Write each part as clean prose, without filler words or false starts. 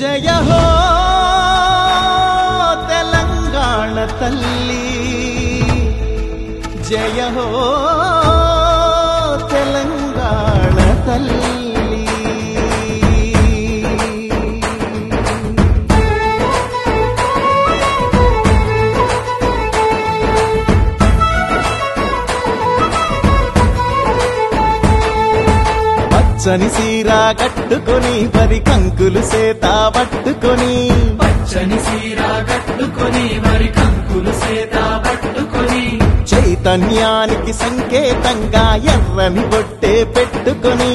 జయ హో తెలంగాణ తల్లి, జయ హో తెలంగాణ తల్లి. పచ్చని సీర కట్టుకొని వరి కంకులు సేత పట్టుకొని, పచ్చని సీర కట్టుకొని వరి కంకులు సేత పట్టుకొని, చైతన్యానికి సంకేతంగా ఎర్రని బొట్టే పెట్టుకొని,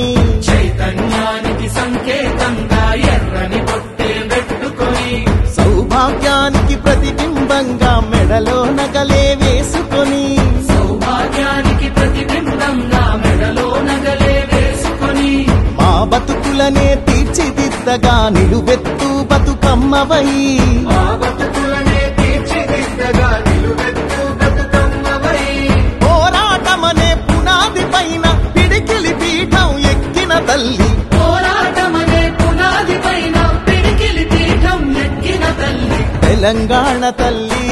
చైతన్యానికి సంకేతంగా ఎర్రని బొట్టే పెట్టుకొని, సౌభాగ్యానికి ప్రతిబింబంగా మెడలో నగలే వేసుకొని, సౌభాగ్యానికి ప్రతిబింబంగా మెడలో నగలే వేసుకొని, మా బతుకులనే తీర్చిదిద్దగా నిలువెత్తు బతుకమ్మవై, మా బతుకులనే తీర్చిదిద్దగా నిలువెత్తు బతుకమ్మవై, పోరాటమనే పునాది పైన పిడికిలి పీఠం ఎక్కిన తల్లి, పోరాటమనే పునాది పైన పిడికిలి పీఠం ఎక్కిన తల్లి, తెలంగాణ తల్లి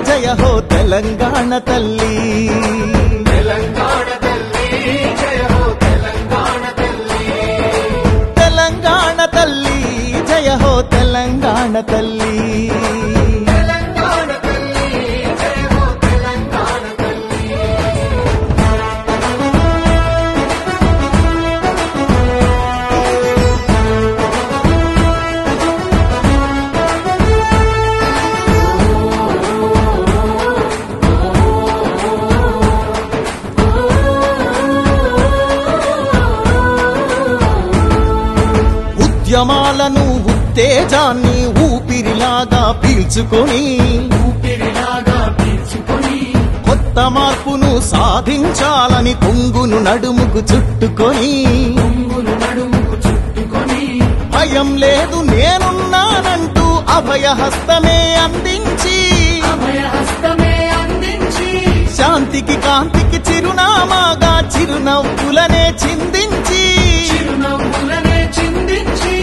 జయ హో తెలంగాణ తల్లి, తెలంగాణ తల్లి జయ హో తెలంగాణ తల్లి, తెలంగాణ తల్లి జయ హో తెలంగాణ తల్లి. తెలంగాణ తల్లి జయ హో తెలంగాణ తల్లి. ఉద్యమాలను ఉత్తేజాన్ని ఊపిరిలాగా పీల్చుకొని, ఊపిరిలాగా పీల్చుకొని, కొత్త మార్పును సాధించాలని కొంగును నడుముకు చుట్టుకొని, కొంగులు నడుముకు చుట్టుకొని, భయం లేదు నేనున్నానంటూ అభయహస్తమే అందించి, అభయహస్తమే అందించి, శాంతికి కాంతికి చిరునామాగా చిరునవ్వులనే చిందించి, చిరునవ్వులనే చిందించి,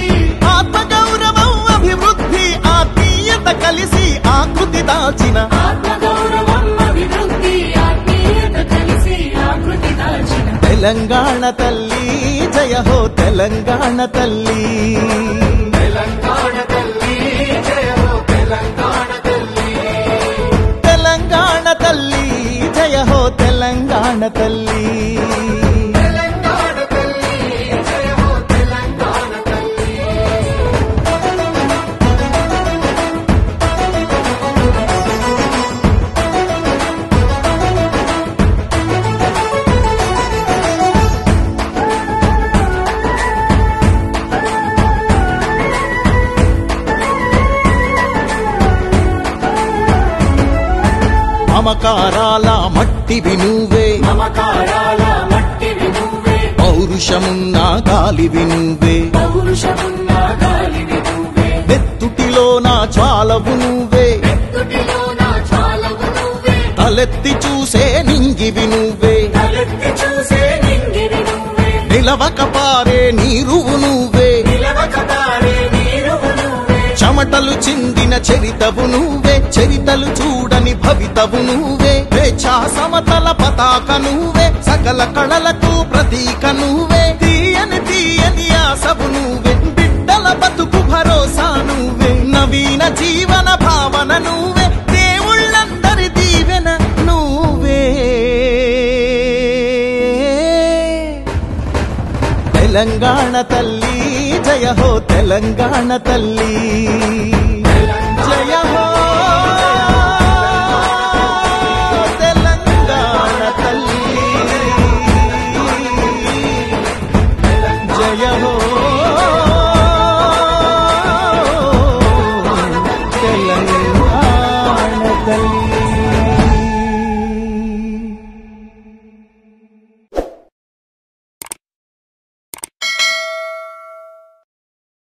ఆత్మగౌరవం అభివృద్ధి ఆత్మీయత కలిసి ఆకృతి దాచిన, ఆత్మగౌరవం అభివృద్ధి ఆత్మీయత కలిసి ఆకృతి దాచిన, తెలంగాణ తల్లి జయ హో తెలంగాణ తల్లి, తెలంగాణ తల్లి జయ హో తెలంగాణ తల్లి, తెలంగాణ తల్లి జయ హో తెలంగాణ తల్లి. తెలంగాణ తల్లి జయ హో తెలంగాణ తల్లి. మమకారాల మట్టివి నువ్వే, మమకారాల మట్టివి నువ్వే, పౌరుషమున్న గాలివి నువ్వే, పౌరుషమున్న గాలివి నువ్వే, నెత్తుటిలో నా జ్వాలవు నువ్వే, నెత్తుటిలోన జ్వాలవు నువ్వే, తలెత్తి చూసే నింగివి నువ్వే, తలెత్తి చూసే నింగివి నువ్వే, నిలవక పారే నీరువు నువ్వే, నిలవక పారే నీరువు నువ్వే, చెమటలు చిందిన చరితవు నువ్వే, చరితలు చూడని భవితవు నువ్వే, స్వేచ్ఛా సమతల పతాక నువ్వే, సకల కళలకు ప్రతీక నువ్వే, తీయని తీయని ఆశవు నువ్వే, బిడ్డల బతుకు భరోసా నువ్వే, నవీన జీవన భావన నువ్వే, దేవుళ్ళందరి దీవెన నువ్వే. తెలంగాణ తల్లి జయ హో తెలంగాణ తల్లి.